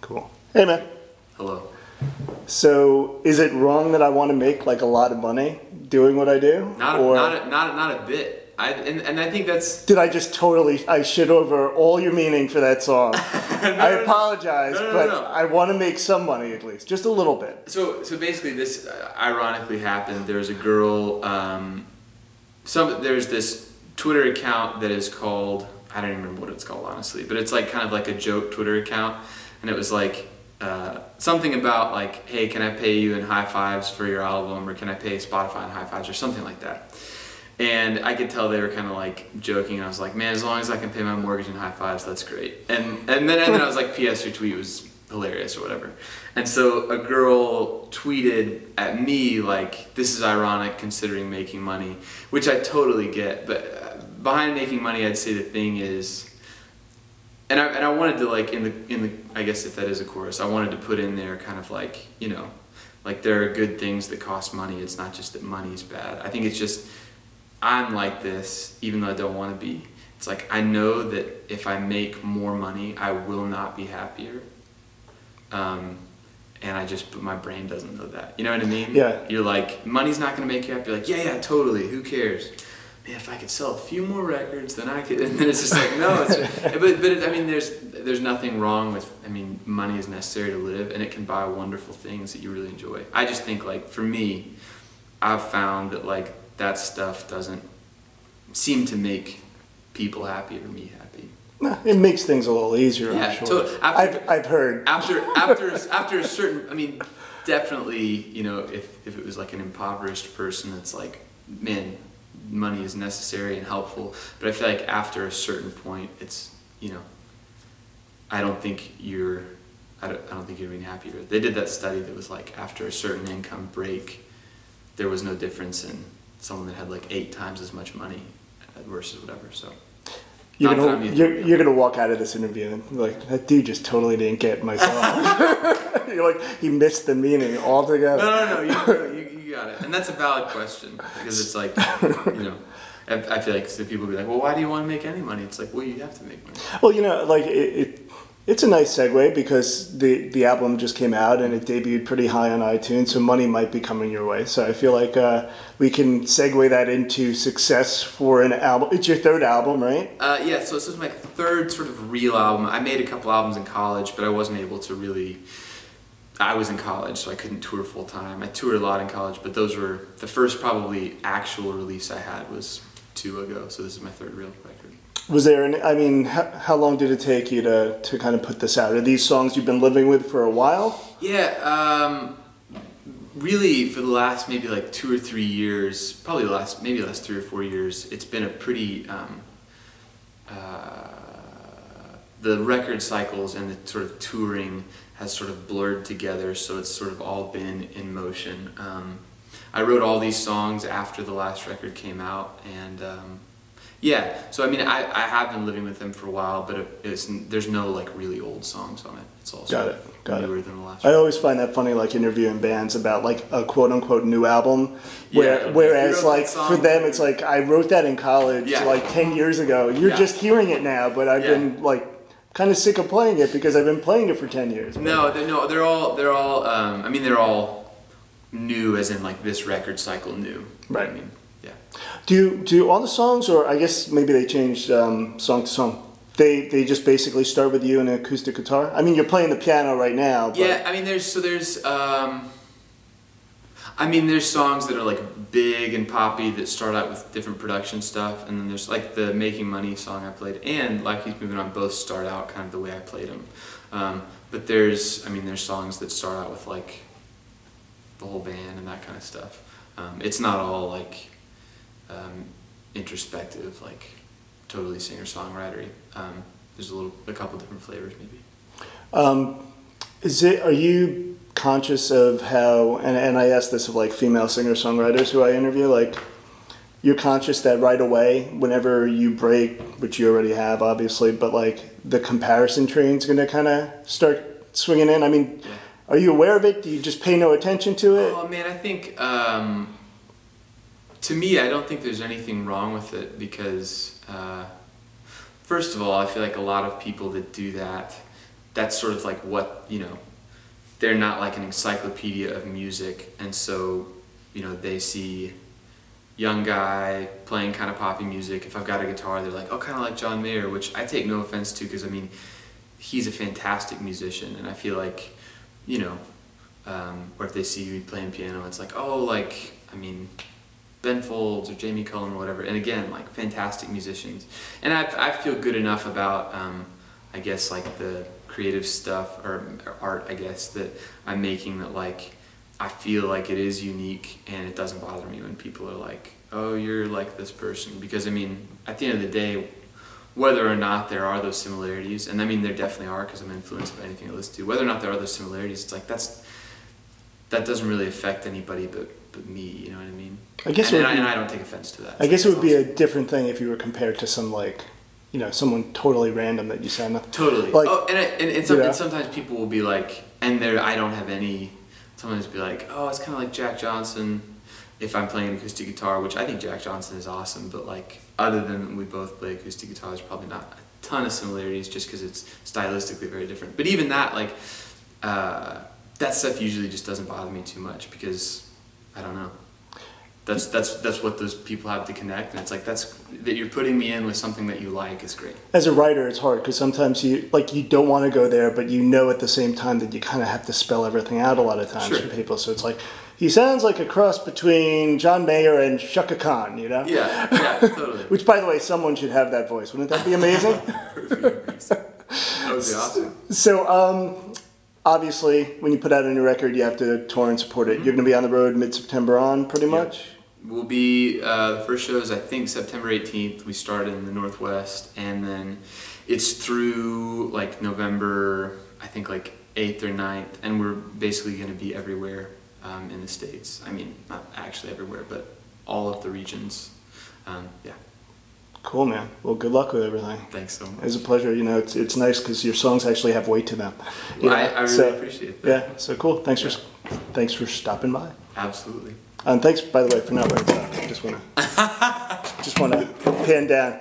Cool. Hey, man. Hello. So, is it wrong that I want to make like a lot of money doing what I do? Not a bit. And I think that's. Did I just I shit over all your meaning for that song? I apologize, but I want to make some money at least, just a little bit. So basically, this ironically happened. There's a girl. There's this Twitter account that is called. I don't even remember what it's called honestly, but it's like kind of like a joke Twitter account, and it was like. Something about like, hey, can I pay you in high fives for your album, or can I pay Spotify in high fives, or something like that. And I could tell they were kind of like joking, and I was like, man, as long as I can pay my mortgage in high fives, that's great. And then I was like, P.S. your tweet was hilarious or whatever. And so a girl tweeted at me like, this is ironic considering making money, which I totally get. But behind making money, I'd say the thing is. And I wanted to like in the I guess if that is a chorus, I wanted to put in there kind of like, you know, like there are good things that cost money. It's not just that money's bad. I think it's just I'm like this even though I don't want to be. It's like I know that if I make more money, I will not be happier. And but my brain doesn't know that. You know what I mean? Yeah. You're like, money's not going to make you happy. You're like, yeah, totally. Who cares? Man, if I could sell a few more records, then I could. And then it's just like, no. I mean, there's nothing wrong with. I mean, money is necessary to live, and it can buy wonderful things that you really enjoy. I just think, like, for me, I've found that like that stuff doesn't seem to make people happy or me happy. It makes things a little easier. Yeah, I'm sure. so I've heard. After a certain, I mean, definitely, you know, if it was like an impoverished person, it's like, man. Money is necessary and helpful, but I feel like after a certain point, it's, you know, I don't think you're being happier. They did that study that was like after a certain income break, there was no difference in someone that had like 8 times as much money versus whatever. So you're gonna walk out of this interview and be like, that dude just totally didn't get my song. You're like, he missed the meaning altogether. No, you got it. And that's a valid question because it's like, you know, I feel like so people be like, well, why do you want to make any money? It's like, well, you have to make money. Well, you know, like it's a nice segue because the album just came out and it debuted pretty high on iTunes, so money might be coming your way. So I feel like we can segue that into success for an album. It's your 3rd album, right? Yeah, so this is my 3rd sort of real album. I made a couple albums in college, but I wasn't able to really... I was in college, so I couldn't tour full time. I toured a lot in college, but those were... The first probably actual release I had was 2 ago, so this is my 3rd real record. Was there how long did it take you to kind of put this out? Are these songs you've been living with for a while? Yeah, really for the last maybe like 2 or 3 years, probably the last 3 or 4 years, it's been a pretty... the record cycles and the sort of touring has sort of blurred together, so it's sort of all been in motion. I wrote all these songs after the last record came out, and yeah, so I mean, I have been living with them for a while, but there's no like really old songs on it. It's all sort of newer than the last record. I always find that funny, like interviewing bands about like a quote unquote new album, whereas like for them it's like I wrote that in college like 10 years ago. You're just hearing it now, but I've been like kind of sick of playing it because I've been playing it for 10 years. No, they're all. I mean, they're all new, as in like this record cycle new. Right. I mean, yeah. Do all the songs, or I guess maybe they changed song to song? They just basically start with you and an acoustic guitar. I mean, you're playing the piano right now. But... Yeah, I mean, there's songs that are like big and poppy that start out with different production stuff, and then there's like the Making Money song I played and Life Keeps Moving On both start out kind of the way I played them. But there's songs that start out with like the whole band and that kind of stuff. It's not all like introspective, like totally singer-songwritery. There's a couple different flavors maybe. Are you conscious of how, and I ask this of like female singer-songwriters who I interview, like you're conscious that right away, whenever you break, which you already have obviously, but like the comparison train's gonna kind of start swinging in? I mean, are you aware of it? Do you just pay no attention to it? Oh man, I think, to me, I don't think there's anything wrong with it because, first of all, I feel like a lot of people that do that, that's sort of like what, you know, they're not like an encyclopedia of music, and so, you know, they see young guy playing kind of poppy music. If I've got a guitar, they're like, oh, kind of like John Mayer, which I take no offense to, because I mean, he's a fantastic musician, and I feel like, you know, or if they see me playing piano, it's like, oh, like, I mean, Ben Folds or Jamie Cullum or whatever, and again, like, fantastic musicians. And I feel good enough about, I guess, like, the creative stuff, or art, I guess, that I'm making, that, like, I feel like it is unique, and it doesn't bother me when people are like, oh, you're like this person. Because, I mean, at the end of the day, whether or not there are those similarities, and I mean, there definitely are, because I'm influenced by anything I listen to, whether or not there are those similarities, it's like, that doesn't really affect anybody but me, you know what I mean? I guess and I don't take offense to that. I guess it would be a different thing if you were compared to some, like, you know, someone totally random that you sound like. Totally. Like, oh, and sometimes people will be like, and I don't have any, sometimes be like, oh, it's kind of like Jack Johnson if I'm playing an acoustic guitar, which I think Jack Johnson is awesome, but like, other than we both play acoustic guitar, there's probably not a ton of similarities, just because it's stylistically very different. But even that, like, that stuff usually just doesn't bother me too much, because I don't know. That's what those people have to connect, and it's like, that you're putting me in with something that you like is great. As a writer, it's hard, because sometimes you don't want to go there, but you know at the same time that you kind of have to spell everything out a lot of times Sure. for people. So it's like, he sounds like a cross between John Mayer and Shaka Khan, you know? Yeah, totally. Which, by the way, someone should have that voice. Wouldn't that be amazing? That would be awesome. So, obviously, when you put out a new record, you have to tour and support it. Mm-hmm. You're going to be on the road mid-September on, pretty much? We'll be, the first show is, I think, September 18th. We start in the Northwest, and then it's through, like, November, I think, like, 8th or 9th, and we're basically going to be everywhere in the States. I mean, not actually everywhere, but all of the regions. Yeah. Cool, man. Well, good luck with everything. Thanks so much. It was a pleasure. You know, it's nice because your songs actually have weight to them. Well, I really appreciate that. Yeah, so cool. Thanks for stopping by. Absolutely. And thanks, by the way, for not wearing socks. Just wanna pan down.